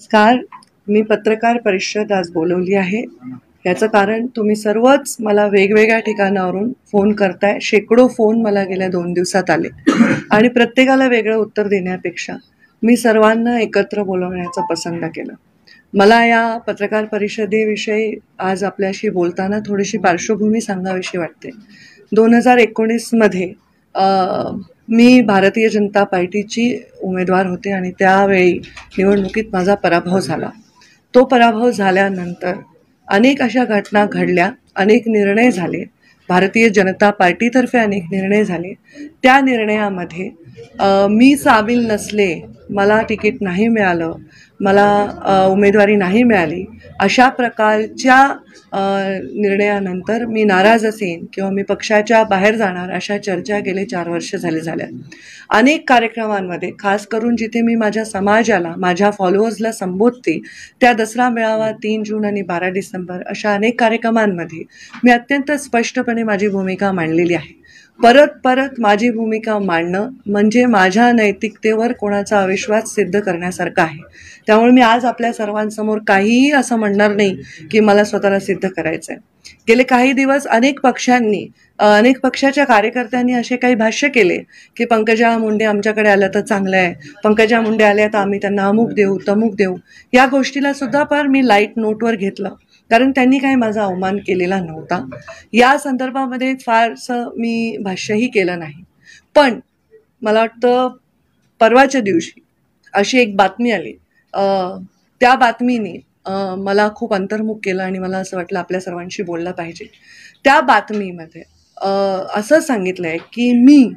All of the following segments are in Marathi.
नमस्कार. मी पत्रकार परिषद आज बोलवली आहे. याचं कारण तुम्ही सर्वच मला वेगवेगळ्या ठिकाणावरून फोन करताय. शेकडो फोन मला गेल्या 2 दिवसात आले आणि प्रत्येकाला वेगळं उत्तर देण्यापेक्षा मी सर्वांना एकत्र बोलवण्याचं पसंत केलं. मला या पत्रकार परिषदेविषयी आज आपल्याशी बोलताना थोडीशी पार्श्वभूमी सांगावीशी वाटते. 2019 मध्ये मी भारतीय जनता पार्टीची उमेदवार होते आणि त्यावेळी निवडणुकीत माझा पराभव झाला. तो पराभव झाल्यानंतर अनेक अशा घटना घडल्या, अनेक निर्णय झाले. भारतीय जनता पार्टीतर्फे अनेक निर्णय झाले. त्या निर्णयामध्ये मी सामील नसले, मला तिकीट नाही मिळालं, मला उमेदवारी नाही मिळाली, अशा प्रकारच्या निर्णयानंतर मी नाराज असेन किंवा मी पक्षाच्या बाहेर जाणार अशा चर्चा गेले 4 वर्ष झाल्या. अनेक कार्यक्रमांमध्ये, खास करून जिथे मी माझ्या समाजाला, माझ्या फॉलोअर्सला संबोधते, त्या दसरा मेळावा, 3 जून आणि 12 डिसेंबर अशा अनेक कार्यक्रमांमध्ये मी अत्यंत स्पष्टपणे माझी भूमिका मांडलेली आहे. परत माझी भूमिका मांडणं म्हणजे माझ्या नैतिकतेवर कोणाचा अविश्वास सिद्ध करण्यासारखं आहे. त्यामुळे मी आज आपल्या सर्वांसमोर काहीही असं म्हणणार नाही की मला स्वतःला सिद्ध करायचं आहे. गेले काही दिवस अनेक पक्षाच्या कार्यकर्त्यांनी असे काही भाष्य केले की पंकजा मुंडे आमच्याकडे आल्या तर चांगलं आहे, पंकजा मुंडे आल्या तर आम्ही त्यांना अमुक देऊ तमुक देऊ. या गोष्टीला सुद्धा पण मी लाईट नोटवर घेतलं, कारण त्यांनी काही माझा अवमान केलेला नव्हता. या संदर्भामध्ये फारसं मी भाष्यही केलं नाही. पण मला वाटतं परवाच्या दिवशी अशी एक बातमी आली. त्या बातमीने मला खूप अंतर्मुख केलं आणि मला असं वाटलं आपल्या सर्वांशी बोललं पाहिजे. त्या बातमीमध्ये असं सांगितलं आहे की मी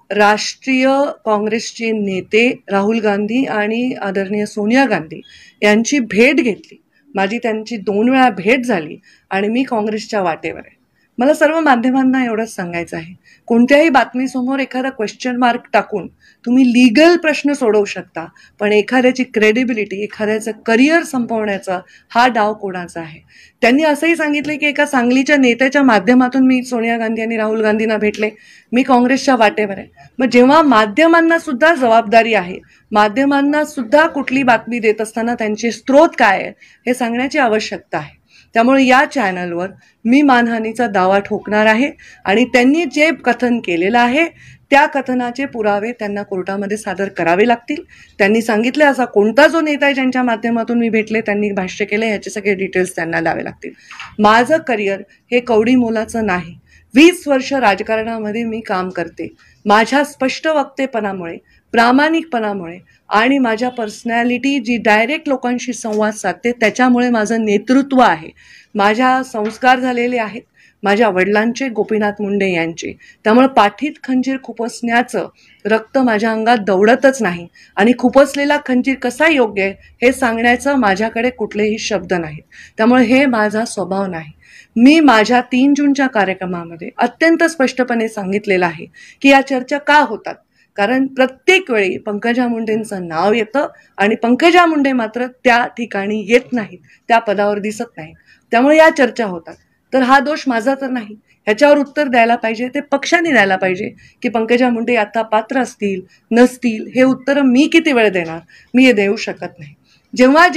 राष्ट्रीय काँग्रेसचे नेते राहुल गांधी आणि आदरणीय सोनिया गांधी यांची भेट घेतली. माझी त्यांची 2 वेळा भेट झाली आणि मी काँग्रेसच्या वाटेवर आहे. मला सर्व माध्यमांना एवढंच सांगायचं आहे, कोणत्याही बातमीसमोर एखादा क्वेश्चन मार्क टाकून तुम्ही लीगल प्रश्न सोडवू शकता, पण एखाद्याची क्रेडिबिलिटी, एखाद्याचं करिअर संपवण्याचा हा डाव कोणाचा आहे. त्यांनी असंही सांगितलं की एका सांगलीच्या नेत्याच्या माध्यमातून मी सोनिया गांधी आणि राहुल गांधींना भेटले, मी काँग्रेसच्या वाटेवर आहे. मग जेव्हा माध्यमांना सुद्धा जबाबदारी आहे, माध्यमांना सुद्धा कुठली बातमी देत असताना त्यांचे स्रोत काय आहे हे सांगण्याची आवश्यकता आहे. त्यामुळे या चॅनलवर मी मानहानीचा दावा ठोकणार आहे आणि त्यांनी जे कथन केलेलं आहे त्या कथनाचे पुरावे त्यांना कोर्टामध्ये सादर करावे लागतील. त्यांनी सांगितले असा कोणता जो नेता आहे ज्यांच्या माध्यमातून मी भेटले, त्यांनी भाष्य केले, याचे सगळे डिटेल्स त्यांना द्यावे लागतील. माझं करिअर हे कवडी मोलाचं नाही. 20 वर्ष राजकारणामध्ये मी काम करते. माझ्या स्पष्ट वक्तेपणामुळे, प्रामाणिकपणामुळे आणि माझ्या पर्सनॅलिटी जी डायरेक्ट लोकांशी संवाद साधते त्याच्यामुळे माझं नेतृत्व आहे. माझ्या संस्कार झालेले आहेत माझ्या वडिलांचे, गोपीनाथ मुंडे यांचे. त्यामुळे पाठीत खंजीर खुपसण्याचं रक्त माझ्या अंगात दौडतच नाही आणि खुपसलेला खंजीर कसा योग्य आहे हे सांगण्याचं माझ्याकडे कुठलेही शब्द नाहीत. त्यामुळे हे माझा स्वभाव नाही. मी माझ्या 3 जूनच्या कार्यक्रमामध्ये अत्यंत स्पष्टपणे सांगितलेलं आहे की या चर्चा का होतात, कारण प्रत्येक वेळी पंकजा मुंडेंचं नाव येतं आणि पंकजा मुंडे मात्र त्या ठिकाणी येत नाहीत, त्या पदावर दिसत नाहीत. त्यामुळे या चर्चा होतात. तर हा दोष माझा तर नाही. ह्याच्यावर उत्तर द्यायला पाहिजे ते पक्षाने द्यायला पाहिजे की पंकजा मुंडे आता पात्र असतील नसतील हे उत्तर मी किती वेळ देणार, मी हे देऊ शकत नाही. जेव्हा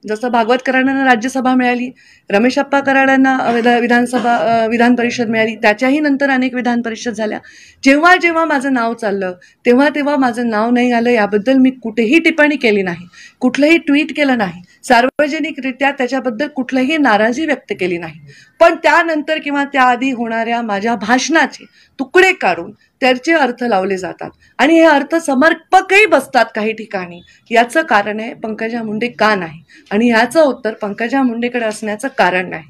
जसं भागवत कराडांना राज्यसभा मिळाली, रमेश अप्पा कराडांना विधान परिषद मिळाली, त्याच्याही नंतर अनेक विधान परिषद झाल्या. जेव्हा माझं नाव चाललं तेव्हा माझं नाव नाही आलं याबद्दल मी कुठेही टिप्पणी केली नाही, कुठलंही ट्विट केलं नाही, सार्वजनिकरित्या त्याच्याबद्दल कुठलीही नाराजी व्यक्त केली नाही. पण त्यानंतर किंवा त्याआधी होणाऱ्या माझ्या भाषणाचे तुकडे काढून त्याचे अर्थ लावले जातात आणि हे अर्थ समर्पकही बसतात काही ठिकाणी. याचं कारण आहे पंकजा मुंडे का नाही, आणि ह्याचं उत्तर पंकजा मुंडेकडे असण्याचं कारण नाही.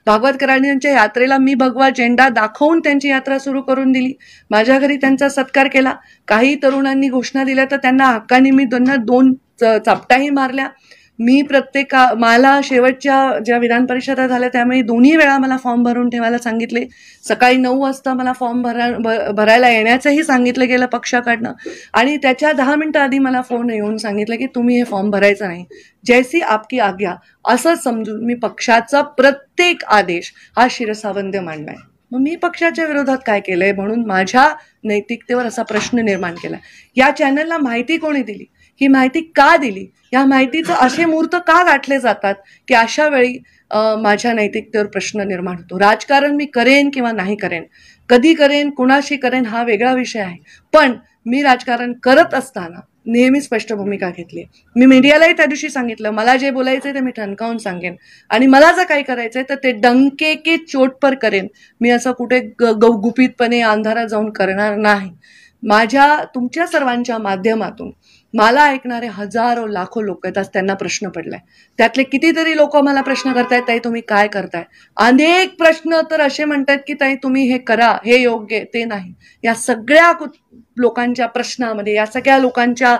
भागवत कराडांच्या यात्रेला मी भगवा झेंडा दाखवून त्यांची यात्रा सुरू करून दिली. माझ्या घरी त्यांचा सत्कार केला. काही तरुणांनी घोषणा दिल्या तर त्यांना हक्काने मी 2 चापटाही मारल्या. मी मला शेवटच्या ज्या विधान परिषदा झाल्या त्यामुळे 2ही वेळा मला फॉर्म भरून ठेवायला सांगितले. सकाळी 9 वाजता मला फॉर्म भरायला येण्याचंही सांगितलं गेलं पक्षाकडनं आणि त्याच्या 10 मिनिटं आधी मला फोन येऊन सांगितलं की तुम्ही हे फॉर्म भरायचं नाही, जैसी आपकी आज्ञा असं समजून मी पक्षाचा प्रत्येक आदेश हा शिरसावंद्य मांडलाय. मग मी पक्षाच्या विरोधात काय केलंय म्हणून माझ्या नैतिकतेवर असा प्रश्न निर्माण केला. या चॅनलला माहिती कोणी दिली, ही माहिती का दिली, या माहितीचं असे मुहूर्त का गाठले जातात की अशा वेळी माझ्या नैतिकतेवर प्रश्न निर्माण होतो. राजकारण मी करेन किंवा नाही करेन, कधी करेन, कुणाशी करेन हा वेगळा विषय आहे, पण मी राजकारण करत असताना नेहमी स्पष्ट भूमिका घेतली. मी मीडियालाही त्या दिवशी सांगितलं, मला जे बोलायचंय ते मी ठणकावून सांगेन आणि मला जर काही करायचंय तर ते डंके के चोट पर करेन. मी असं कुठे गुपितपणे अंधारात जाऊन करणार नाही. माझ्या तुमच्या सर्वांच्या माध्यमातून मला ऐकणारे हजारो लाखो लोक आहेत. आज त्यांना प्रश्न पडलाय, त्यातले कितीतरी लोक मला प्रश्न करतायत, ताई तुम्ही काय करताय. अनेक प्रश्न तर असे म्हणतात की ताई तुम्ही हे करा, हे योग्य ते नाही. या सगळ्या लोकांच्या प्रश्नामध्ये, या सगळ्या लोकांच्या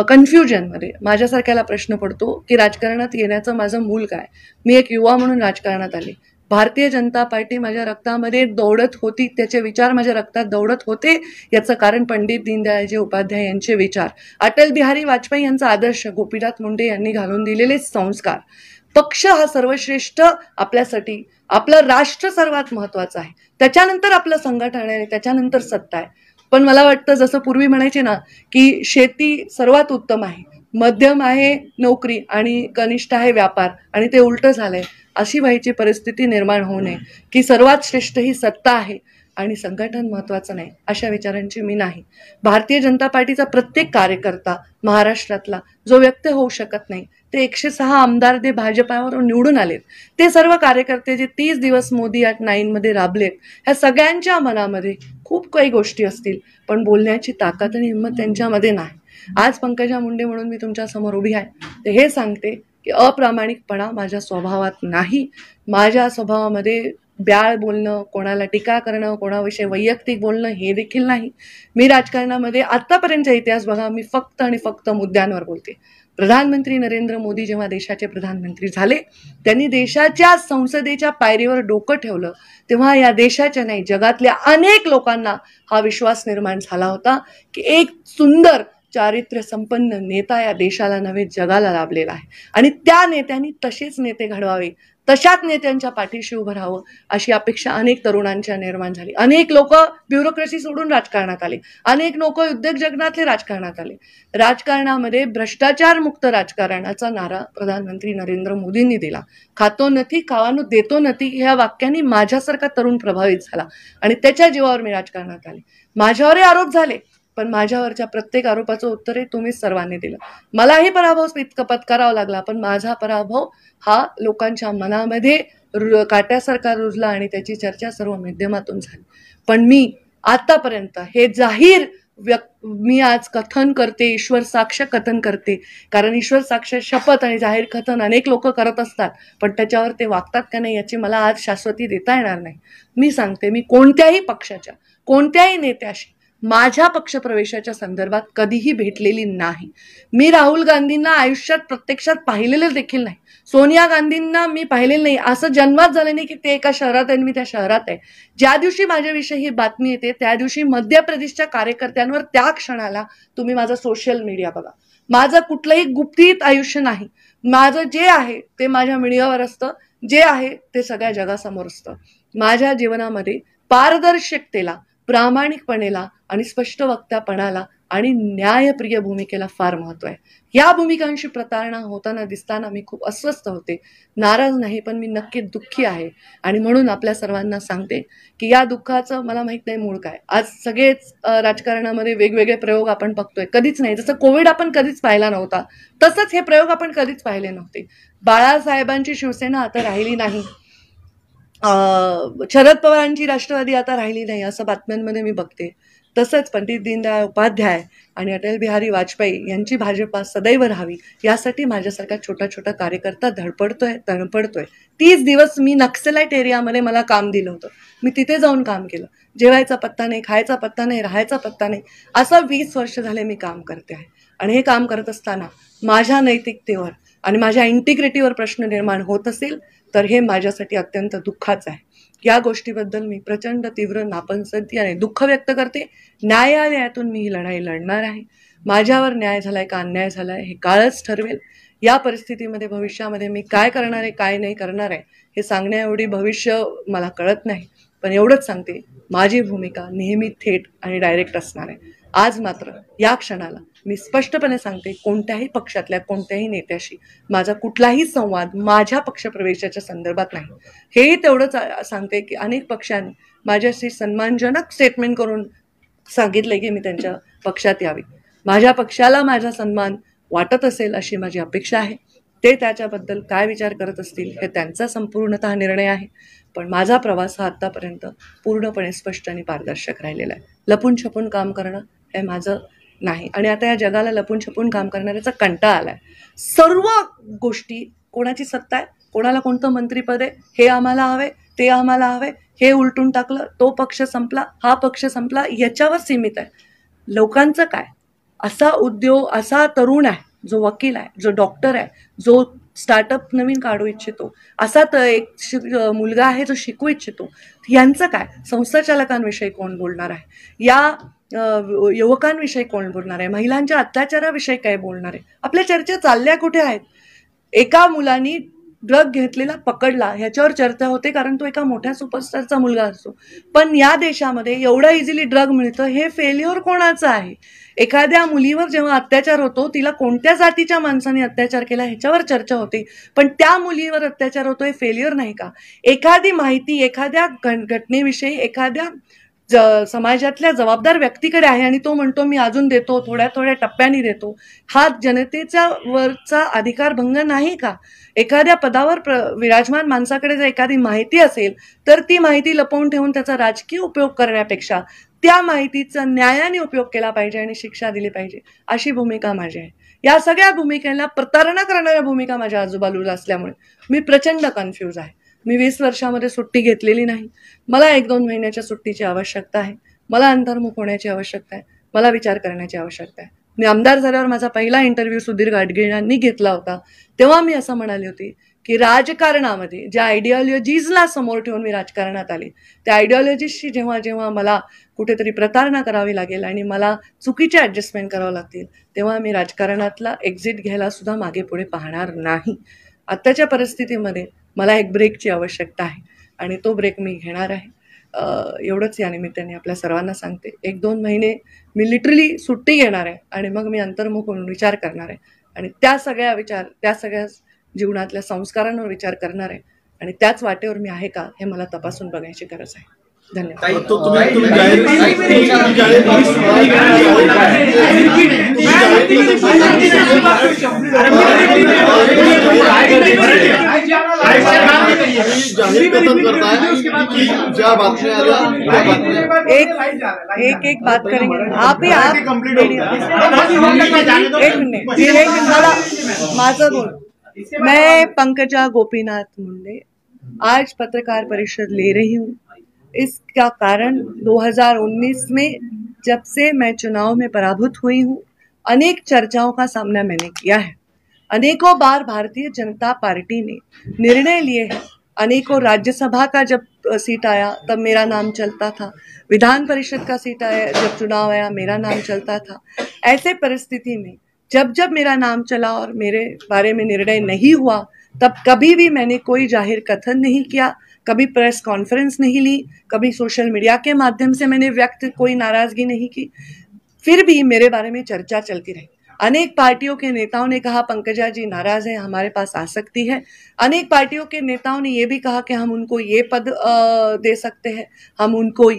कन्फ्युजनमध्ये माझ्यासारख्याला प्रश्न पडतो की राजकारणात येण्याचं माझं मूल काय. मी एक युवा म्हणून राजकारणात आले. भारतीय जनता पार्टी माझ्या रक्तामध्ये दौडत होती, त्याचे विचार माझ्या रक्तात दौडत होते. याचं कारण पंडित दीनदयाळजी उपाध्याय यांचे विचार, अटल बिहारी वाजपेयी यांचा आदर्श, गोपीनाथ मुंडे यांनी घालून दिलेले संस्कार. पक्ष हा सर्वश्रेष्ठ आपल्यासाठी, आपलं राष्ट्र सर्वात महत्वाचं आहे, त्याच्यानंतर आपलं संघटन आहे, त्याच्यानंतर सत्ता आहे. पण मला वाटतं जसं पूर्वी म्हणायचे ना की शेती सर्वात उत्तम आहे, मध्यम आहे नोकरी आणि कनिष्ठ आहे व्यापार, आणि ते उलट झालंय. अशी व्हायची परिस्थिती निर्माण होऊ नये की सर्वात श्रेष्ठ ही सत्ता आहे आणि संघटन महत्वाचं नाही, अशा विचारांची मी नाही. भारतीय जनता पार्टीचा प्रत्येक कार्यकर्ता महाराष्ट्रातला जो व्यक्त होऊ शकत नाही, ते 106 आमदार जे भाजपावरून निवडून आलेत, ते सर्व कार्यकर्ते जे 30 दिवस मोदी ॲट 9 मध्ये राबलेत, ह्या सगळ्यांच्या मनामध्ये खूप काही गोष्टी असतील, पण बोलण्याची ताकद आणि हिंमत त्यांच्यामध्ये नाही. आज पंकजा मुंडे म्हणून मी तुमच्या समोर उभी आहे, ते हे सांगते की अप्रामाणिकपणा माझ्या स्वभावात नाही. माझ्या स्वभावामध्ये ब्याळ बोलणं, कोणाला टीका करणं, कोणाविषयी वैयक्तिक बोलणं हे देखील नाही. मी राजकारणामध्ये आतापर्यंतचा इतिहास बघा, मी फक्त आणि फक्त मुद्द्यांवर बोलते. प्रधानमंत्री नरेंद्र मोदी जेव्हा देशाचे प्रधानमंत्री झाले, त्यांनी देशाच्या संसदेच्या पायरीवर डोकं ठेवलं, तेव्हा या देशाच्या नाही जगातल्या अनेक लोकांना हा विश्वास निर्माण झाला होता की एक सुंदर चारित्र्य संपन्न नेता या देशाला नव्हे जगाला लाभलेला आहे, आणि त्या नेत्यांनी तसेच नेते घडवावे, तशाच नेत्यांच्या पाठीशी उभं राहावं अशी अपेक्षा अनेक तरुणांच्या निर्माण झाली. अनेक लोक ब्युरोक्रेसी सोडून राजकारणात आले, अनेक लोक उद्योग जगतातले राजकारणात आले. राजकारणामध्ये भ्रष्टाचार मुक्त राजकारणाचा नारा प्रधानमंत्री नरेंद्र मोदींनी दिला. खातो नथी खावानो देतो नथी ह्या वाक्यांनी माझ्यासारखा तरुण प्रभावित झाला आणि त्याच्या जीवावर मी राजकारणात आले. माझ्यावरही आरोप झाले, पण माझ्यावरच्या प्रत्येक आरोपाचं उत्तरही तुम्हीच सर्वांनी दिलं. मलाही पराभव पत्करावा लागला, पण माझा पराभव हा लोकांच्या मनामध्ये काट्यासारखा रुजला आणि त्याची चर्चा सर्व माध्यमातून झाली. पण मी आतापर्यंत हे जाहीर मी आज कथन करते, ईश्वर साक्ष कथन करते, कारण ईश्वर साक्ष शपथ आणि जाहीर कथन अनेक लोक करत असतात, पण त्याच्यावर ते वागतात का नाही याची मला आज शाश्वती देता येणार नाही. मी सांगते, मी कोणत्याही पक्षाच्या कोणत्याही नेत्याशी माझ्या पक्षप्रवेशाच्या संदर्भात कधीही भेटलेली नाही. मी राहुल गांधींना आयुष्यात प्रत्यक्षात पाहिलेलं देखील नाही. सोनिया गांधींना मी पाहिलेलं नाही. असं जन्मात झालं नाही की ते एका शहरात आहे आणि मी त्या शहरात आहे. ज्या दिवशी माझ्याविषयी ही बातमी येते त्या दिवशी मध्य प्रदेशच्या कार्यकर्त्यांवर त्या क्षणाला तुम्ही माझा सोशल मीडिया बघा. माझं कुठलंही गुप्तीत आयुष्य नाही. माझं जे आहे ते माझ्या मीडियावर असतं, जे आहे ते सगळ्या जगासमोर असतं. माझ्या जीवनामध्ये पारदर्शकतेला, प्रामाणिकपणेला आणि स्पष्ट वक्त्यापणाला आणि न्यायप्रिय भूमिकेला फार महत्व आहे. या भूमिकांशी प्रतारणा होताना दिसताना मी खूप अस्वस्थ होते. नाराज नाही, पण मी नक्कीच दुःखी आहे. आणि म्हणून आपल्या सर्वांना सांगते की या दुःखाचं मला माहित नाही मूळ काय. आज सगळेच राजकारणामध्ये वेगवेगळे प्रयोग आपण बघतोय. कधीच नाही, जसं कोविड आपण कधीच पाहिला नव्हता, तसंच हे प्रयोग आपण कधीच पाहिले नव्हते. बाळासाहेबांची शिवसेना आता राहिली नाही, शरद पवारांची राष्ट्रवादी आता राहिली नाही, असं बातम्यांमध्ये मी बघते. तसंच पंडित दीनदयाळ उपाध्याय आणि अटल बिहारी वाजपेयी यांची भाजपा सदैव राहावी यासाठी माझ्यासारखा छोटा छोटा कार्यकर्ता तळपडतोय. 30 दिवस मी नक्सलाइट एरियामध्ये मला काम दिलं होतं. मी तिथे जाऊन काम केलं. जेवायचा पत्ता नाही, खायचा पत्ता नाही, राहायचा पत्ता नाही, असं 20 वर्ष झाले मी काम करते आहे. आणि हे काम करत असताना माझ्या नैतिकतेवर आणि माझ्या इंटिग्रिटीवर प्रश्न निर्माण होत असेल तर हे माझ्यासाठी अत्यंत दुःखाचं आहे. या गोष्टीबद्दल मी प्रचंड तीव्र नापसंती आणि दुःख व्यक्त करते. न्यायालयातून मी ही लढाई लढणार आहे. माझ्यावर न्याय झालाय का अन्याय झालाय हे काळच ठरवेल. या परिस्थितीमध्ये भविष्यामध्ये मी काय करणार आहे, काय नाही करणार आहे हे सांगण्या एवढी भविष्य मला कळत नाही. पण एवढंच सांगते, माझी भूमिका नेहमी थेट आणि डायरेक्ट असणार आहे. आज मात्र या क्षणाला मी स्पष्टपणे सांगते, कोणत्याही पक्षातल्या कोणत्याही नेत्याशी माझा कुठलाही संवाद माझ्या पक्षप्रवेशाच्या संदर्भात नाही. हेही तेवढंच सांगते की अनेक पक्षांनी माझ्याशी सन्मानजनक स्टेटमेंट करून सांगितले की मी त्यांच्या पक्षात यावी. माझ्या पक्षाला माझा सन्मान वाटत असेल अशी माझी अपेक्षा आहे. ते त्याच्याबद्दल काय विचार करत असतील हे त्यांचा संपूर्णतः निर्णय आहे. पण माझा प्रवास हा आत्तापर्यंत पूर्णपणे स्पष्ट आणि पारदर्शक राहिलेला आहे. लपून छपून काम करणं हे माझं नाही. आणि आता या जगाला लपून छपून काम करणाऱ्याचा कंटाळा आलाय. सर्व गोष्टी, कोणाची सत्ता आहे, कोणाला कोणतं मंत्रीपद आहे, हे आम्हाला हवे, ते आम्हाला हवे, हे उलटून टाकलं, तो पक्ष संपला, हा पक्ष संपला, याच्यावर सीमित आहे. लोकांचं काय? असा उद्योग, असा तरुण आहे जो वकील आहे, जो डॉक्टर आहे, जो स्टार्टअप नवीन काढू इच्छितो, असा तर एक मुलगा आहे जो शिकू इच्छितो, यांचं काय? संस्थाचालकांविषयी कोण बोलणार आहे? या युवकांविषयी कोण बोलणार आहे? महिलांच्या अत्याचाराविषयी काय बोलणार आहे? आपल्या चर्चा चालल्या कुठे आहेत? एका मुलाने ड्रग घेतलेला पकडला ह्याच्यावर चर्चा होते, कारण तो एका मोठ्या सुपरस्टारचा मुलगा असतो. पण या देशामध्ये एवढं इझिली ड्रग मिळतं, हे फेल्युअर कोणाचं आहे? एखाद्या मुलीवर जेव्हा अत्याचार होतो, तिला कोणत्या जातीच्या माणसाने अत्याचार केला ह्याच्यावर चर्चा होते, पण त्या मुलीवर अत्याचार होतो हे फेल्युअर नाही का? एखादी माहिती एखाद्या घटनेविषयी एखाद्या समाजातल्या जबाबदार व्यक्तीकडे आहे आणि तो म्हणतो मी अजून देतो, थोड्या थोड्या टप्प्याने देतो, हा जनतेचा वरचा अधिकार भंग नाही का? एखाद्या पदावर विराजमान माणसाकडे जर एखादी माहिती असेल तर ती माहिती लपवून ठेवून त्याचा राजकीय उपयोग करण्यापेक्षा त्या माहितीचा न्यायाने उपयोग केला पाहिजे आणि शिक्षा दिली पाहिजे, अशी भूमिका माझी आहे. या सगळ्या भूमिकेला प्रतारणा करणाऱ्या भूमिका माझ्या आजूबाजूला असल्यामुळे मी प्रचंड कन्फ्यूज आहे. मी 20 वर्षामध्ये सुट्टी घेतलेली नाही. मला 1-2 महिन्याच्या सुट्टीची आवश्यकता आहे. मला अंतर्मुख होण्याची आवश्यकता आहे. मला विचार करण्याची आवश्यकता आहे. मी आमदार झाल्यावर माझा पहिला इंटरव्ह्यू सुधीर गाडगिळांनी घेतला होता. तेव्हा मी असं म्हणाले होते की राजकारणामध्ये ज्या आयडिओलॉजीजला समोर ठेवून मी राजकारणात आले, त्या आयडिओलॉजीजशी जेव्हा जेव्हा मला कुठेतरी प्रतारणा करावी लागेल आणि मला चुकीचे ॲडजस्टमेंट करावं लागतील, तेव्हा मी राजकारणातला एक्झिट घ्यायला सुद्धा मागे पुढे पाहणार नाही. आत्ताच्या परिस्थितीमध्ये मला एक ब्रेकची आवश्यकता आहे आणि तो ब्रेक मी घेणार आहे. एवढंच या निमित्ताने आपल्या सर्वांना सांगते. 1-2 महिने मी लिटरली सुट्टी घेणार आहे आणि मग मी अंतर्मुख होऊन विचार करणार आहे आणि त्या सगळ्या जीवनातल्या संस्कारांवर विचार करणार आहे आणि त्याच वाटेवर मी आहे का हे मला तपासून बघायची गरज आहे. धन्यवाद. एक बात करेंगे आप एक मिनट माझं बोल. मैं पंकजा गोपीनाथ मुंडे आज पत्रकार परिषद ले रही हूँ. इसका कारण 2019 में जब से मैं चुनाव में पराभूत हुई हूँ, अनेक चर्चाओं का सामना मैंने किया है. अनेकों बार भारतीय जनता पार्टी ने निर्णय लिए हैं. अनेकों राज्यसभा का जब सीट आया तब मेरा नाम चलता था. विधान परिषद का सीट आया, जब चुनाव आया मेरा नाम चलता था. ऐसे परिस्थिति में जब जब मेरा नाम चला और मेरे बारे में निर्णय नहीं हुआ, तब कभी भी मैंने कोई जाहिर कथन नहीं किया, कभी प्रेस कॉन्फ्रेंस नहीं ली, कभी सोशल मीडिया के माध्यम से मैंने व्यक्त कोई नाराजगी नहीं की. फिर भी मेरे बारे में चर्चा चलती रही. अनेक पार्टियों के नेताओं ने कहा पंकजा जी नाराज हैं, हमारे पास आ सकती है. अनेक पार्टियों के नेताओं ने ये भी कहा कि हम उनको ये पद दे सकते हैं, हम उनको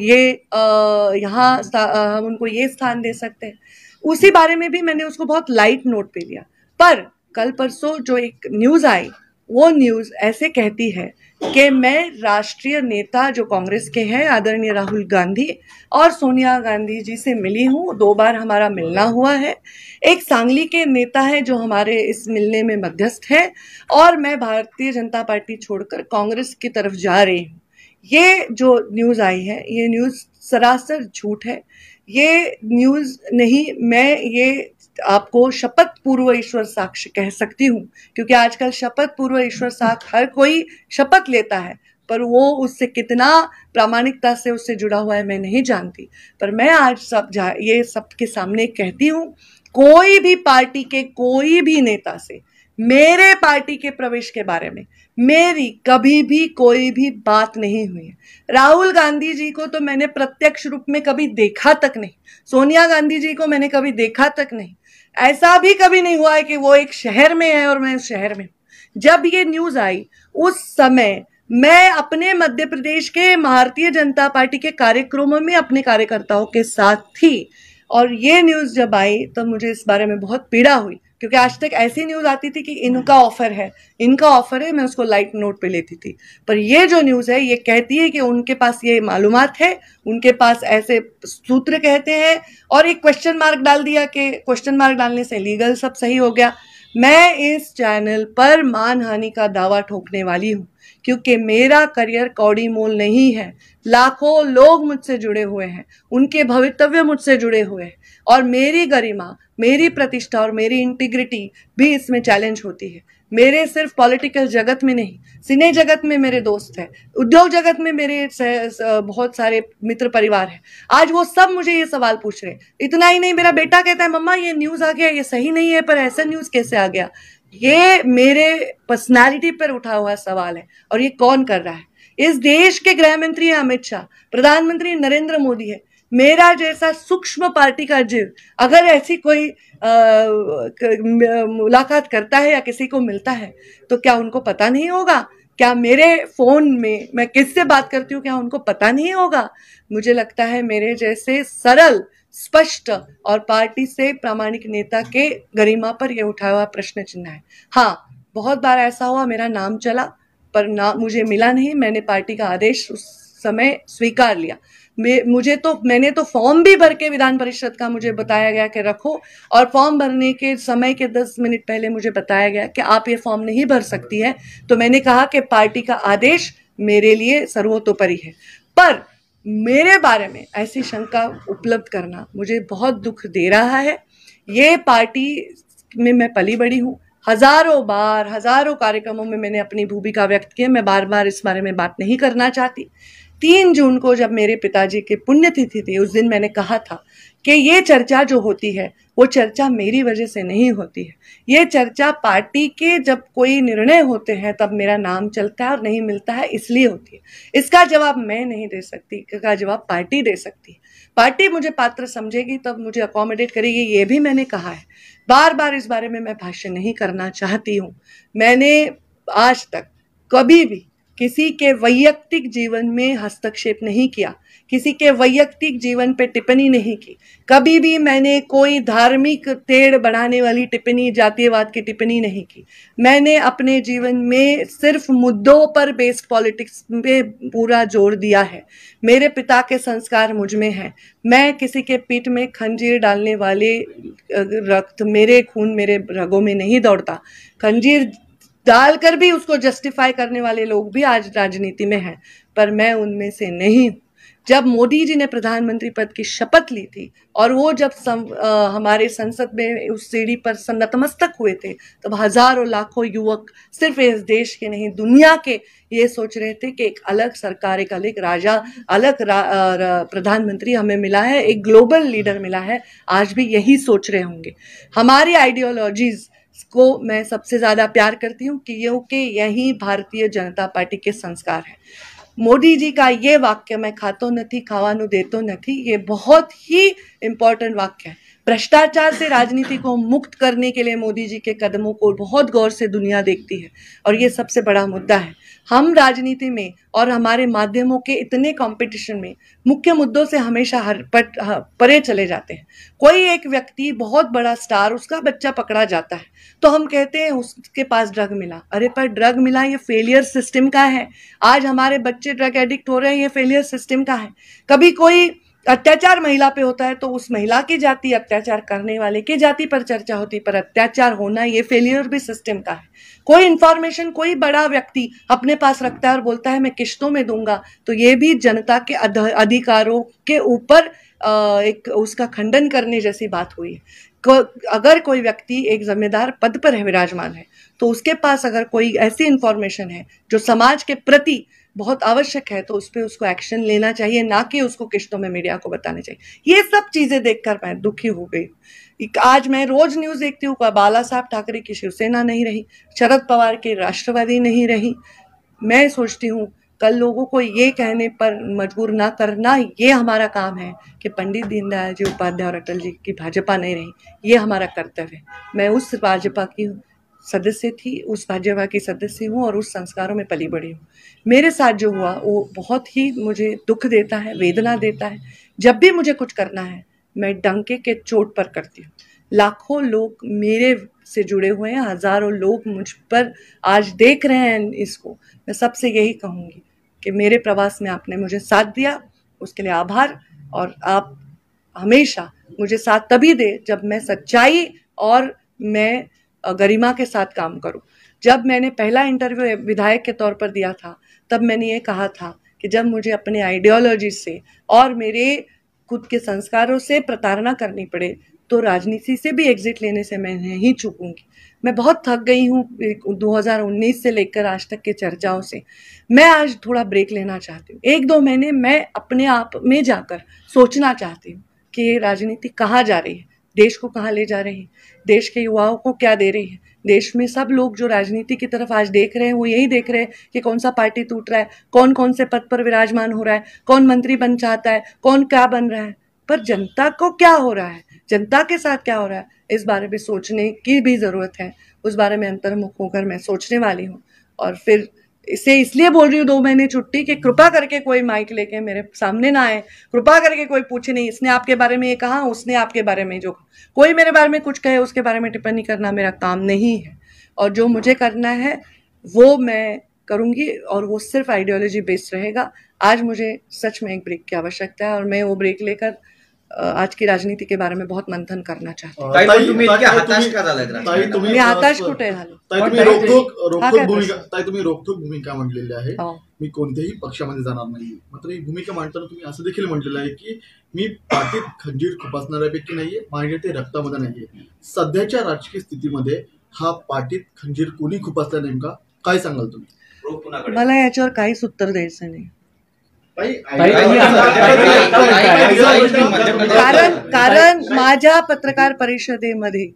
हम उनको ये स्थान दे सकते हैं. उसी बारे में भी मैंने उसको बहुत लाइट नोट पे लिया. पर कल परसों जो एक न्यूज़ आई, वो न्यूज़ ऐसे कहती है कि मैं राष्ट्रीय नेता जो कांग्रेस के हैं आदरणीय राहुल गांधी और सोनिया गांधी जी से मिली हूँ. 2 बार हमारा मिलना हुआ है. एक सांगली के नेता है जो हमारे इस मिलने में मध्यस्थ है और मैं भारतीय जनता पार्टी छोड़कर कांग्रेस की तरफ जा रही हूँ. ये जो न्यूज़ आई है ये न्यूज़ सरासर झूठ है. ये न्यूज़ नहीं, मैं ये आपको शपथ पूर्व ईश्वर साक्ष्य कह सकती हूँ, क्योंकि आजकल शपथ पूर्व ईश्वर साक्ष्य हर कोई शपथ लेता है, पर वो उससे कितना प्रामाणिकता से उससे जुड़ा हुआ है मैं नहीं जानती. पर मैं आज ये सबके सामने कहती हूँ, कोई भी पार्टी के कोई भी नेता से मेरे पार्टी के प्रवेश के बारे में मेरी कभी भी कोई भी बात नहीं हुई है। राहुल गांधी जी को तो मैंने प्रत्यक्ष रूप में कभी देखा तक नहीं, सोनिया गांधी जी को मैंने कभी देखा तक नहीं। ऐसा भी कभी नहीं हुआ है कि वो एक शहर में है और मैं उस शहर में हूं। जब ये न्यूज आई उस समय मैं अपने मध्य प्रदेश के भारतीय जनता पार्टी के कार्यक्रमों में अपने कार्यकर्ताओं के साथ थी, और ये न्यूज जब आई तब मुझे इस बारे में बहुत पीड़ा हुई, क्योंकि आज तक ऐसी न्यूज आती थी कि इनका ऑफर है, मैं उसको लाइट नोट पे लेती थी। पर ये जो न्यूज है ये कहती है कि उनके पास ये मालूमात है, उनके पास ऐसे सूत्र कहते हैं, और एक क्वेश्चन मार्क डाल दिया कि क्वेश्चन मार्क डालने से लीगल सब सही हो गया। मैं इस चैनल पर मानहानि का दावा ठोकने वाली हूँ, क्योंकि मेरा करियर कौड़ी मोल नहीं है। लाखों लोग मुझसे जुड़े हुए हैं, उनके भवितव्य मुझसे जुड़े हुए हैं, और मेरी गरिमा, मेरी प्रतिष्ठा और मेरी इंटीग्रिटी भी इसमें चैलेंज होती है। मेरे सिर्फ पॉलिटिकल जगत में नहीं, सिने जगत में मेरे दोस्त हैं, उद्योग जगत में मेरे बहुत सारे मित्र परिवार हैं। आज वो सब मुझे ये सवाल पूछ रहे हैं। इतना ही नहीं, मेरा बेटा कहता है मम्मा ये न्यूज आ गया, ये सही नहीं है, पर ऐसा न्यूज कैसे आ गया? ये मेरे पर्सनालिटी पर उठा हुआ सवाल है, और ये कौन कर रहा है? इस देश के गृह मंत्री है अमित शाह, प्रधानमंत्री नरेंद्र मोदी है। मेरा जैसा सूक्ष्म पार्टी का जीव अगर ऐसी कोई मुलाकात करता है या किसी को मिलता है तो क्या उनको पता नहीं होगा? क्या मेरे फोन में मैं किससे बात करती हूँ क्या उनको पता नहीं होगा? मुझे लगता है मेरे जैसे सरल, स्पष्ट और पार्टी से प्रामाणिक नेता के गरिमा पर यह उठाया हुआ प्रश्न चिन्ह है। हाँ, बहुत बार ऐसा हुआ मेरा नाम चला पर ना मुझे मिला नहीं। मैंने पार्टी का आदेश उस समय स्वीकार लिया। मैंने तो फॉर्म भी भर के विधान परिषद का मुझे बताया गया कि रखो, और फॉर्म भरने के समय के 10 मिनट पहले मुझे बताया गया कि आप ये फॉर्म नहीं भर सकती है। तो मैंने कहा कि पार्टी का आदेश मेरे लिए सर्वोतोपरि है। पर मेरे बारे में ऐसी शंका उपलब्ध करना मुझे बहुत दुख दे रहा है। ये पार्टी में मैं पली बड़ी हूँ, हजारों कार्यक्रमों में मैंने अपनी भूमिका व्यक्त की है। मैं बार बार इस बारे में बात नहीं करना चाहती। 3 जून को जब मेरे पिताजी की पुण्यतिथि थी, उस दिन मैंने कहा था कि ये चर्चा जो होती है वो चर्चा मेरी वजह से नहीं होती है। ये चर्चा पार्टी के जब कोई निर्णय होते हैं तब मेरा नाम चलता है और नहीं मिलता है इसलिए होती है। इसका जवाब मैं नहीं दे सकती, इसका जवाब पार्टी दे सकती है। पार्टी मुझे पात्र समझेगी तब मुझे अकोमोडेट करेगी, ये भी मैंने कहा है। बार बार इस बारे में मैं भाष्य नहीं करना चाहती हूँ। मैंने आज तक कभी भी किसी के वैयक्तिक जीवन में हस्तक्षेप नहीं किया, किसी के वैयक्तिक जीवन पे टिप्पणी नहीं की। कभी भी मैंने कोई धार्मिक तेड़ बढ़ाने वाली टिप्पणी, जातीयवाद की टिप्पणी नहीं की। मैंने अपने जीवन में सिर्फ मुद्दों पर बेस्ड पॉलिटिक्स पे पूरा जोर दिया है। मेरे पिता के संस्कार मुझ में हैं। मैं किसी के पीठ में खंजीर डालने वाले रक्त मेरे खून मेरे रगों में नहीं दौड़ता। खंजीर डालकर भी उसको जस्टिफाई करने वाले लोग भी आज राजनीति में हैं, पर मैं उनमें से नहीं हूँ। जब मोदी जी ने प्रधानमंत्री पद की शपथ ली थी और वो जब हमारे संसद में उस सीढ़ी पर नतमस्तक हुए थे, तब हजारों लाखों युवक सिर्फ इस देश के नहीं दुनिया के ये सोच रहे थे कि एक अलग सरकार, एक अलग राजा, प्रधानमंत्री हमें मिला है, एक ग्लोबल लीडर मिला है। आज भी यही सोच रहे होंगे। हमारी आइडियोलॉजीज को मैं सबसे ज्यादा प्यार करती हूँ क्योंकि यही भारतीय जनता पार्टी के संस्कार है। मोदी जी का ये वाक्य, मैं खातो नथी खावानू देतो नथी, ये बहुत ही इंपॉर्टेंट वाक्य है। भ्रष्टाचार से राजनीति को मुक्त करने के लिए मोदी जी के कदमों को बहुत गौर से दुनिया देखती है, और ये सबसे बड़ा मुद्दा है। हम राजनीति में और हमारे माध्यमों के इतने कंपटीशन में मुख्य मुद्दों से हमेशा परे चले जाते हैं। कोई एक व्यक्ति बहुत बड़ा स्टार, उसका बच्चा पकड़ा जाता है तो हम कहते हैं उसके पास ड्रग मिला। अरे पर ड्रग मिला ये फेलियर सिस्टम का है। आज हमारे बच्चे ड्रग एडिक्ट हो रहे हैं, ये फेलियर सिस्टम का है। कभी कोई अत्याचार महिला पे होता है तो उस महिला की जाति, अत्याचार करने वाले की जाति पर चर्चा होती, पर अत्याचार होना ये फेलियर भी सिस्टम का है। कोई इंफॉर्मेशन कोई बड़ा व्यक्ति अपने पास रखता है और बोलता है मैं किश्तों में दूंगा, तो ये भी जनता के अधिकारों के ऊपर एक उसका खंडन करने जैसी बात हुई है। अगर कोई व्यक्ति एक जिम्मेदार पद पर है, विराजमान है, तो उसके पास अगर कोई ऐसी इंफॉर्मेशन है जो समाज के प्रति बहुत आवश्यक है तो उस पर उसको एक्शन लेना चाहिए, ना कि उसको किश्तों में मीडिया को बताना चाहिए। ये सब चीज़ें देखकर मैं दुखी हो गई। आज मैं रोज न्यूज़ देखती हूँ, बाला साहब ठाकरे की शिवसेना नहीं रही, शरद पवार की राष्ट्रवादी नहीं रही। मैं सोचती हूँ कल लोगों को ये कहने पर मजबूर ना करना, ये हमारा काम है कि पंडित दीनदयाल जी उपाध्याय और अटल जी की भाजपा नहीं रही, ये हमारा कर्तव्य है। मैं उस भाजपा की सदस्य थी, उस भाजपा की सदस्य हूँ और उस संस्कारों में पली बड़ी हूँ। मेरे साथ जो हुआ वो बहुत ही मुझे दुख देता है, वेदना देता है। जब भी मुझे कुछ करना है मैं डंके के चोट पर करती हूँ। लाखों लोग मेरे से जुड़े हुए हैं, हजारों लोग मुझ पर आज देख रहे हैं इसको। मैं सबसे यही कहूँगी कि मेरे प्रवास में आपने मुझे साथ दिया, उसके लिए आभार। और आप हमेशा मुझे साथ तभी दे जब मैं सच्चाई और मैं गरिमा के साथ काम करूं। जब मैंने पहला इंटरव्यू विधायक के तौर पर दिया था तब मैंने ये कहा था कि जब मुझे अपने आइडियोलॉजी से और मेरे खुद के संस्कारों से प्रताड़ना करनी पड़े तो राजनीति से भी एग्जिट लेने से मैं नहीं चूकूंगी। मैं बहुत थक गई हूँ 2019 से लेकर आज तक के चर्चाओं से। मैं आज थोड़ा ब्रेक लेना चाहती हूँ, 1-2 महीने मैं अपने आप में जाकर सोचना चाहती हूँ कि राजनीति कहाँ जा रही है, देश को कहाँ ले जा रही है, देश के युवाओं को क्या दे रही है। देश में सब लोग जो राजनीति की तरफ आज देख रहे हैं वो यही देख रहे हैं कि कौन सा पार्टी टूट रहा है, कौन कौन से पद पर विराजमान हो रहा है, कौन मंत्री बन चाहता है, कौन क्या बन रहा है। पर जनता को क्या हो रहा है, जनता के साथ क्या हो रहा है, इस बारे में सोचने की भी ज़रूरत है। उस बारे में अंतर्मुख होकर मैं सोचने वाली हूँ। और फिर इसे इसलिए बोल रही हूँ 2 महीने छुट्टी कि कृपा करके कोई माइक लेके मेरे सामने ना आए, कृपा करके कोई पूछे नहीं इसने आपके बारे में ये कहा, उसने आपके बारे में जो कोई मेरे बारे में कुछ कहे उसके बारे में टिप्पणी करना मेरा काम नहीं है। और जो मुझे करना है वो मैं करूँगी और वो सिर्फ आइडियोलॉजी बेस्ड रहेगा। आज मुझे सच में एक ब्रेक की आवश्यकता है और मैं वो ब्रेक लेकर आज की राजनीति के बारे में बहुत मंथन करना चाहते हैं। तुम्ही हताश कुठे झालो? तुम्ही रोखोक भूमिका मांडलेली आहे, मी कोणत्याही पक्षामध्ये जाणार नाही। मात्र ही भूमिका मांडताना तुम्ही असं देखील म्हटलेलं आहे की मी पाठीत खंजीर खुपसणाऱ्यापैकी नाहीये, माझ्या ते रक्तामध्ये नाहीये। सध्याच्या राजकीय स्थितीमध्ये हा पाठीत खंजीर कोणी खुपसला नेमका काय सांगाल तुम्ही? मला याच्यावर काहीच उत्तर द्यायचं नाही। कारण माझ्या पत्रकार परिषदेमध्ये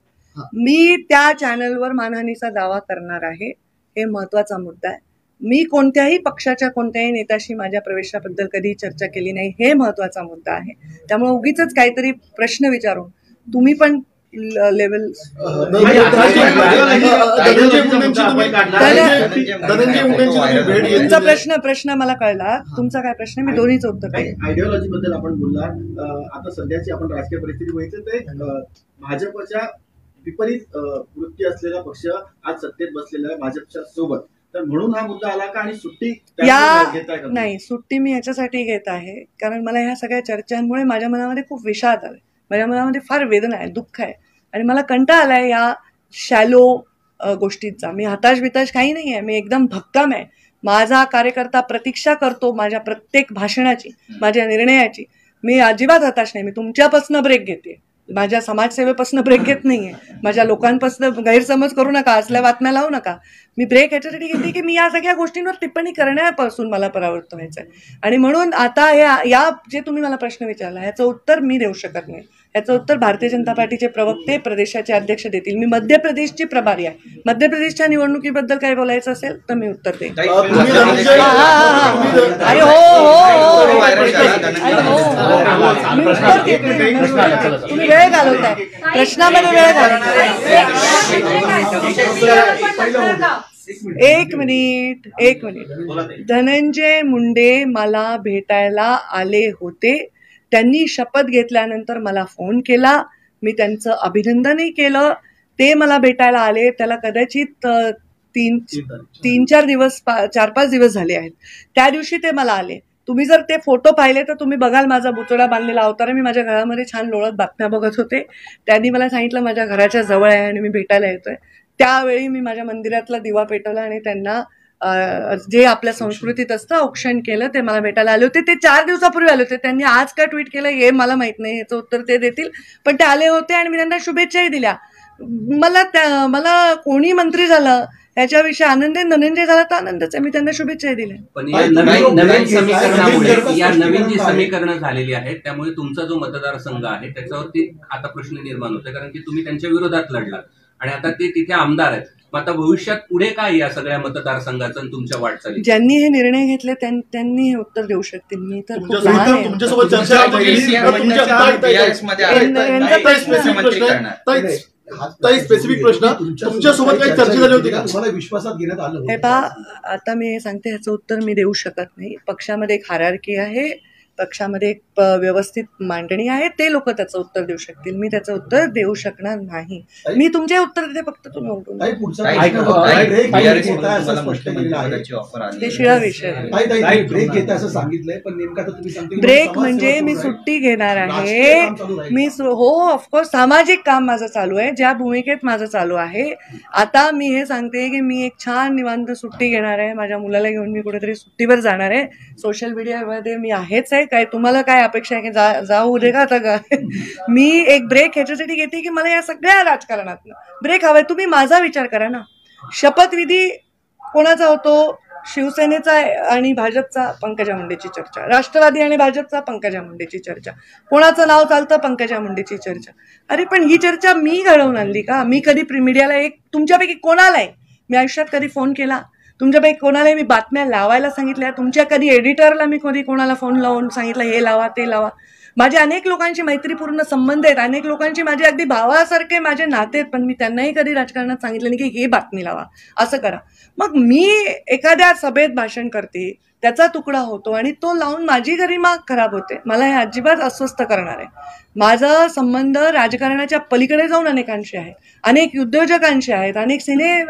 मी त्या चॅनलवर मानहानीचा दावा करणार आहे, हे महत्वाचा मुद्दा आहे। मी कोणत्याही पक्षाच्या कोणत्याही नेत्याशी माझ्या प्रवेशाबद्दल कधी चर्चा केली नाही, हे महत्वाचा मुद्दा आहे। त्यामुळे उगीच काहीतरी प्रश्न विचारून तुम्ही पण लेवल तुमचा प्रश्न मला कळला, तुमचा काय प्रश्न मी दोन्हीचं उत्तर देईन। आयडियोलॉजी बद्दल आपण बोलला, आता सध्याची आपण राजकीय परिस्थिती बघितली तर भाजपच्या विपरीत वृत्ती असलेला पक्ष आज सत्तेत बसलेला आहे भाजपच्या सोबत, तर म्हणून हा मुद्दा आला का? आणि सुट्टी नाही, सुट्टी मी याच्यासाठी घेत आहे कारण मला ह्या सगळ्या चर्चांमुळे माझ्या मनामध्ये खूप विषाद आलाय, माझ्या मनामध्ये फार वेदना आहे, दुःख आहे आणि मला कंटाळा आलाय या शॅलो गोष्टींचा। मी हताश बिताश काही नाही आहे, मी एकदम भक्कम आहे। माझा कार्यकर्ता प्रतीक्षा करतो माझ्या प्रत्येक भाषणाची, माझ्या निर्णयाची। मी अजिबात हताश नाही। मी तुमच्यापासून ब्रेक घेते, माझ्या समाजसेवेपासून ब्रेक घेत नाहीये, माझ्या लोकांपासून गैरसमज करू नका, असल्या बातम्या लावू नका। मी ब्रेक याच्यासाठी घेते की मी या सगळ्या गोष्टींवर टिप्पणी करण्यापासून मला परावृत्त व्हायचंय आणि म्हणून आता या जे तुम्ही मला प्रश्न विचारला याचं उत्तर मी देऊ शकत नाही। याचं उत्तर भारतीय जनता पार्टीचे प्रवक्ते प्रदेशाचे अध्यक्ष देतील। मी मध्य प्रदेशची प्रभारी आहे, मध्य प्रदेशच्या निवडणुकीबद्दल काही बोलायचं असेल तर मी उत्तर देईन। अरे तुम्ही वेळ घालवताय, प्रश्नामध्ये वेळ घालवताय। एक मिनिट, धनंजय मुंडे मला भेटायला आले होते, त्यांनी शपथ घेतल्यानंतर मला फोन केला, मी त्यांचं अभिनंदनही केलं। ते मला भेटायला आले, त्याला कदाचित 3-4 दिवस 4-5 दिवस झाले आहेत। त्या दिवशी ते मला आले, तुम्ही जर ते फोटो पाहिले तर तुम्ही बघाल माझा बुचडा बांधलेला अवतार, मी माझ्या घरामध्ये छान लोळत बातम्या बघत होते। त्यांनी मला सांगितलं माझ्या घराच्या जवळ आहे आणि मी भेटायला येतोय। त्यावेळी मी माझ्या मंदिरातला दिवा पेटवला आणि त्यांना जे आपल्या संस्कृतीत असतं औक्षण केलं। ते मला भेटायला आले होते, ते 4 दिवसापूर्वी आले होते। त्यांनी आज काय ट्विट केलं हे मला माहित नाही, याचं उत्तर ते देतील, पण ते आले होते आणि मी त्यांना शुभेच्छाही दिल्या। मला कोणी मंत्री झालं ह्याच्याविषयी आनंद आहे. धनंजय झाला तर आनंदच आहे, मी त्यांना शुभेच्छा दिल्या. पण या नवीन समीकरणामुळे, या नवीन जी समीकरणं झालेली आहेत त्यामुळे तुमचा जो मतदारसंघ आहे त्याच्यावरती आता प्रश्न निर्माण होतोय, कारण की तुम्ही त्यांच्या विरोधात लढलात आणि आता ते तिथे आमदार आहेत. मग आता भविष्यात पुढे काय या सगळ्या मतदारसंघाचं आणि तुमच्या वाटचाली? ज्यांनी हे निर्णय घेतले त्यांनी हे उत्तर देऊ शकतील. मी तर खूप लहान आहे. तुमच्यासोबत चर्चा स्पेसिफिक प्रश्न तुमच्यासोबत काही चर्चा झाली होती का? तुम्हाला विश्वासात घेण्यात आलं? हे पहा, आता मी हे सांगते, ह्याचं उत्तर मी देऊ शकत नाही. पक्षामध्ये एक हायरार्की आहे, पक्षामध्ये एक व्यवस्थित मांडणी आहे, ते लोक त्याचं उत्तर देऊ शकतील. मी त्याचं उत्तर देऊ शकणार नाही. मी तुमचे उत्तर देते, फक्त तुम्ही उठून ते शिळा विषय. ब्रेक म्हणजे मी सुट्टी घेणार आहे. मी हो ऑफकोर्स सामाजिक काम माझं चालू आहे, ज्या भूमिकेत माझं चालू आहे. आता मी हे सांगते की मी एक छान निवांत सुट्टी घेणार आहे. माझ्या मुलाला घेऊन मी कुठेतरी सुट्टीवर जाणार आहे. सोशल मीडियामध्ये मी आहेच आहे. काय तुम्हाला काय अपेक्षा आहे की जाऊ दे का आता? मी एक ब्रेक ह्याच्यासाठी घेते की मला या सगळ्या राजकारणात ब्रेक हवाय. तुम्ही माझा विचार करा ना. शपथविधी कोणाचा होतो? शिवसेनेचा आणि भाजपचा पंकजा मुंडेची चर्चा, राष्ट्रवादी आणि भाजपचा पंकजा मुंडेची चर्चा, कोणाचं नाव चालतं? पंकजा मुंडेची चर्चा. अरे पण ही चर्चा मी घडवून आणली का? मी कधी मीडियाला तुमच्यापैकी कोणालाय मी आयुष्यात कधी फोन केला? तुमच्यापैकी कोणालाही मी बातम्या लावायला सांगितल्या? तुमच्या कधी एडिटरला मी कधी कोणाला फोन लावून सांगितलं हे लावा ते लावा? माझे अनेक लोकांशी मैत्रीपूर्ण संबंध आहेत, अनेक लोकांशी माझे अगदी भावासारखे माझे नाते आहेत, पण मी त्यांनाही कधी राजकारणात सांगितलं नाही की हे बातमी लावा, असं करा. मग मी एखाद्या सभेत भाषण करते, त्याचा तुकडा होतो आणि तो लावून माझी गरिमा खराब होते. मला हे अजिबात अस्वस्थ करणार आहे. माझा संबंध राजकारणाच्या पलीकडे जाऊन अनेकांशी आहे, अनेक उद्योजकांशी आहेत, अनेक सिने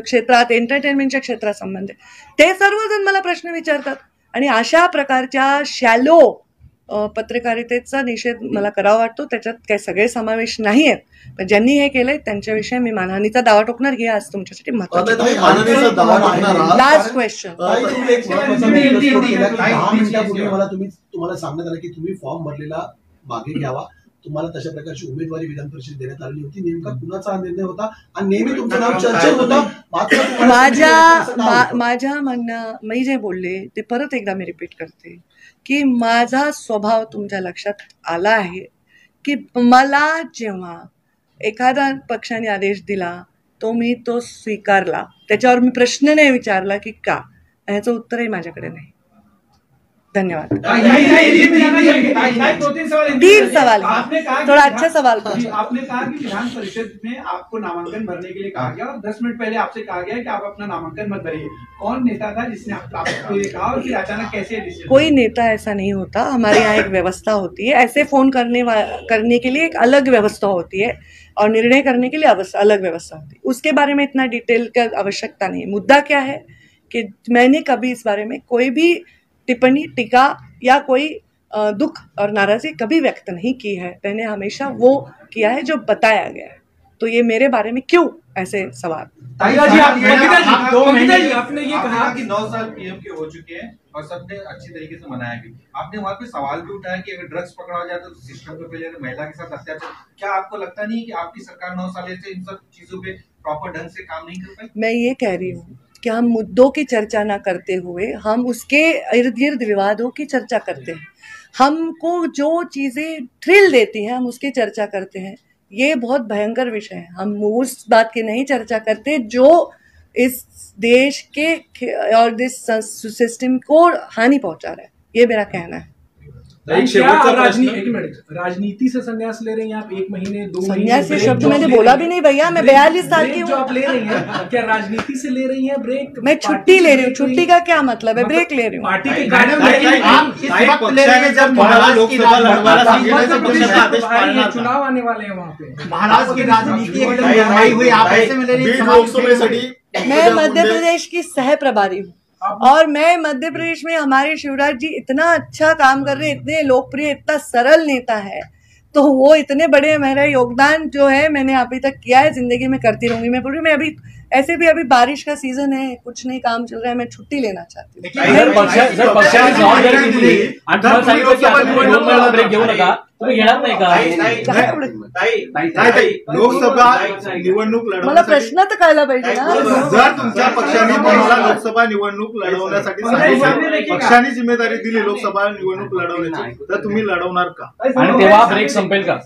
क्षेत्रात, एंटरटेनमेंटच्या क्षेत्रात संबंध आहे. ते सर्वजण मला प्रश्न विचारतात आणि अशा प्रकारच्या शॅलो पत्रकारितेचा निषेध मला करावा वाटतो. त्याच्यात काही सगळे समावेश नाही आहेत, पण ज्यांनी हे केलंय त्यांच्याविषयी मी मानहानीचा दावा ठोकणार. हे आज तुमच्यासाठी महत्त्वाचं. Last question. तुम्हाला सांगण्यात आलं की तुम्ही फॉर्म भरलेला मागे घ्यावा, तुम्हाला तशा प्रकारची उमेदवारी विधान परिषद देण्यात आलेली होती. नेमका कुणाचा हा निर्णय होता आणि नेहमी तुमचं नाव चर्चेत होतं? माझ्या म्हणणं मी जे बोलले ते परत एकदा मी रिपीट करते की माझा स्वभाव तुमच्या लक्षात आला आहे की मला जेव्हा एखादा पक्षाने आदेश दिला मी तो स्वीकारला. त्याच्यावर मी प्रश्न नाही विचारला की का, ह्याचं उत्तरही माझ्याकडे नाही. धन्यवाद. 3 सवाल, थोड़ा अच्छा सवाल पूछो. आपने कहा कि विधान परिषद में आपको नामांकन भरने के लिए कहा गया और 10 मिनट पहले आपसे कहा गया कि आप अपना नामांकन मत भरिए. कौन नेता था जिसने आपको ये कहा और फिर अचानक कैसे डिसीजन? कोई नेता ऐसा नहीं होता. हमारे यहाँ एक व्यवस्था होती है. ऐसे फोन करने के लिए एक अलग व्यवस्था होती है और निर्णय करने के लिए अलग व्यवस्था होती है. उसके बारे में इतना डिटेल का आवश्यकता नहीं. मुद्दा क्या है कि मैंने कभी इस बारे में कोई भी टिप्पणी, टीका या कोई दुख और नाराजगी कभी व्यक्त नहीं की है. मैंने हमेशा वो किया है जो बताया गया है. तो ये मेरे बारे में क्यों ऐसे सवाल? आपने ये कहा कि 9 साल पीएम के हो चुके हैं और सबने अच्छी तरीके से मनाया भी. आपने वहाँ पे सवाल भी उठाया कि अगर ड्रग्स पकड़ा जाए तो सिस्टम पे पहले महिला के साथ अत्याचार. क्या आपको लगता नहीं कि आपकी सरकार 9 साल से इन सब चीजों पे प्रॉपर ढंग से काम नहीं कर पाई? मैं ये कह रही हूँ कि हम मुद्दों की चर्चा ना करते हुए हम उसके इर्द गिर्द विवादों की चर्चा करते हैं. हमको जो चीज़ें थ्रिल देती हैं हम उसकी चर्चा करते हैं. ये बहुत भयंकर विषय है. हम उस बात की नहीं चर्चा करते जो इस देश के और इस सिस्टम को हानि पहुंचा रहा है. ये मेरा कहना है. राजनीति से संन्यास ले रही हैं आप? 1 महीने 2 महीने संन्यास ये शब्द मैंने बोला भी नहीं भैया. मैं 42 साल की हूँ. आप ले रही हैं क्या राजनीति से ले रही हैं ब्रेक? मैं छुट्टी ले रही हूँ. छुट्टी का क्या मतलब है? ब्रेक ले रही हूँ. पार्टी के चुनाव आने वाले हैं वहाँ पे. महाराष्ट्र की राजनीति एकदम गरमाई हुई, आप ऐसे में ले रही हैं? मैं मध्य प्रदेश की सह प्रभारी हूँ और मैं मध्य प्रदेश में हमारे शिवराज जी इतना अच्छा काम कर रहे हैं, इतने लोकप्रिय, इतना सरल नेता है. तो वो इतने बड़े, मेरा योगदान जो है मैंने अभी तक किया है, जिंदगी में करती रहूंगी. मैं अभी ऐसे भी अभी बारिश का सीजन है, कुछ नहीं काम चल रहा है, मैं छुट्टी लेना चाहती हूँ। जर पक्षाने जबाबदारी दिली आणि तुम्हाला सांगितलं की आता तुम्ही 2 महिना ब्रेक घेऊ नका, तुम्ही घेणार नाही का? लोकसभा निवडणूक मला लढवण्यासाठी प्रश्न तर कळला पाहिजे ना। जर तुमच्या पक्षाने तुम्हाला लोकसभा निवडणूक लढवण्यासाठी सांगितलं, पक्षाने जिम्मेदारी दिली लोकसभा निवडणूक लढवण्याची, तर तुम्ही लढवणार का? आणि तेव्हा ब्रेक संपेल का?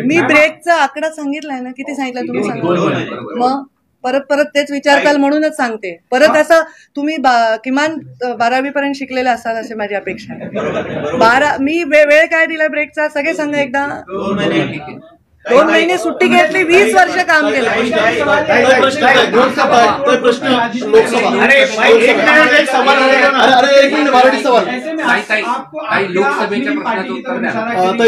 मी ब्रेकचा आकडा सांगितलाय ना, किती सांगितलं तुम्ही सांगा। मग परत तेच विचारताल म्हणूनच सांगते। परत असं तुम्ही किमान 12वी पर्यंत शिकलेले असाल असे माझी अपेक्षा आहे। मी वेळ काय दिला ब्रेकचा सगळे सांगा एकदा। 2 महिने सुट्टी घेतली, 20 वर्ष काम केलं।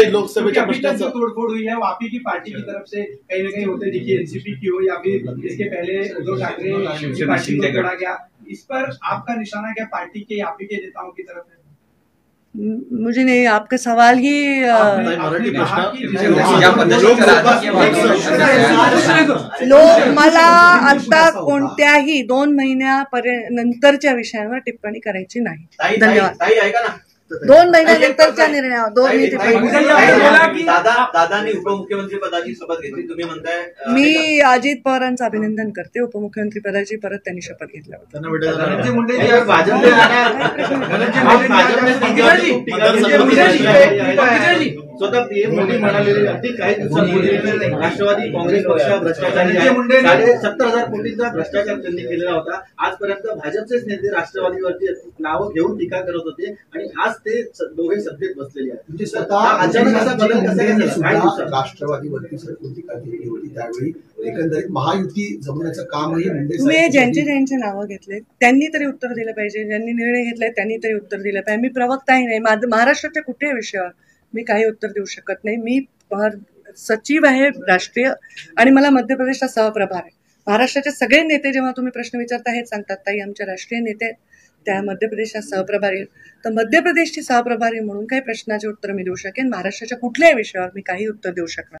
लोकसभेच्या प्रश्नाचं तोड़फोड़ हुई है वापी की पार्टी की तरफ से कहीं ना कहीं होते दिखी, एनसीपी की हो या फिर इसके पहले उद्धव ठाकरे की पार्टी को तोड़ा गया, इस पर आपका निशाना क्या पार्टी के वापी के नेताओं की तरफ है? मुझे नहीं, आपका सवाल ही मला आता कोणत्याही 2 महिन्यानंतरच्या विषयांवर टिप्पणी करायची नाही। धन्यवाद। 2 महिन्यानंतरच्या निर्णयावर दादांनी उपमुख्यमंत्री पदाची शपथ घेतली, तुम्ही म्हणताय मी अजित पवारांचं अभिनंदन करते। उपमुख्यमंत्री पदाची परत त्यांनी शपथ घेतल्यावर स्वतः पीएम मोदी म्हणाले अगदी काही दिवसांपूर्वी राष्ट्रवादी काँग्रेस पक्ष भ्रष्टाचार 70,000 कोटींचा भ्रष्टाचार त्यांनी केलेला होता। आजपर्यंत भाजपचेच नेते राष्ट्रवादीवरती नावं घेऊन टीका करत होते आणि आज ते दोघे सत्तेत बसलेले आहेत। म्हणजे स्वतः अचानक असा बदल कसा राष्ट्रवादीवरती सरकार टीका केली होती, त्यावेळी एकंदरीत महायुती जमवण्याचं कामही मुंडे तुम्ही ज्यांचे नावं घेतले त्यांनी तरी उत्तर दिलं पाहिजे, ज्यांनी निर्णय घेतलाय त्यांनी तरी उत्तर दिलं पाहिजे। मी प्रवक्ताही नाही, महाराष्ट्राच्या कुठल्याही विषयावर मी काही उत्तर देऊ शकत नाही। मी सचिव आहे राष्ट्रीय आणि मला मध्य प्रदेशचा सहप्रभार आहे। महाराष्ट्राचे सगळे नेते जेव्हा तुम्ही प्रश्न विचारता हेच सांगतात, ताई आमच्या राष्ट्रीय नेते त्या मध्य प्रदेशच्या सहप्रभारी आहेत, तर मध्य प्रदेशची सहप्रभारी म्हणून काही प्रश्नाचे उत्तर मी देऊ शकेन। महाराष्ट्राच्या कुठल्याही विषयावर मी काही उत्तर देऊ शकणार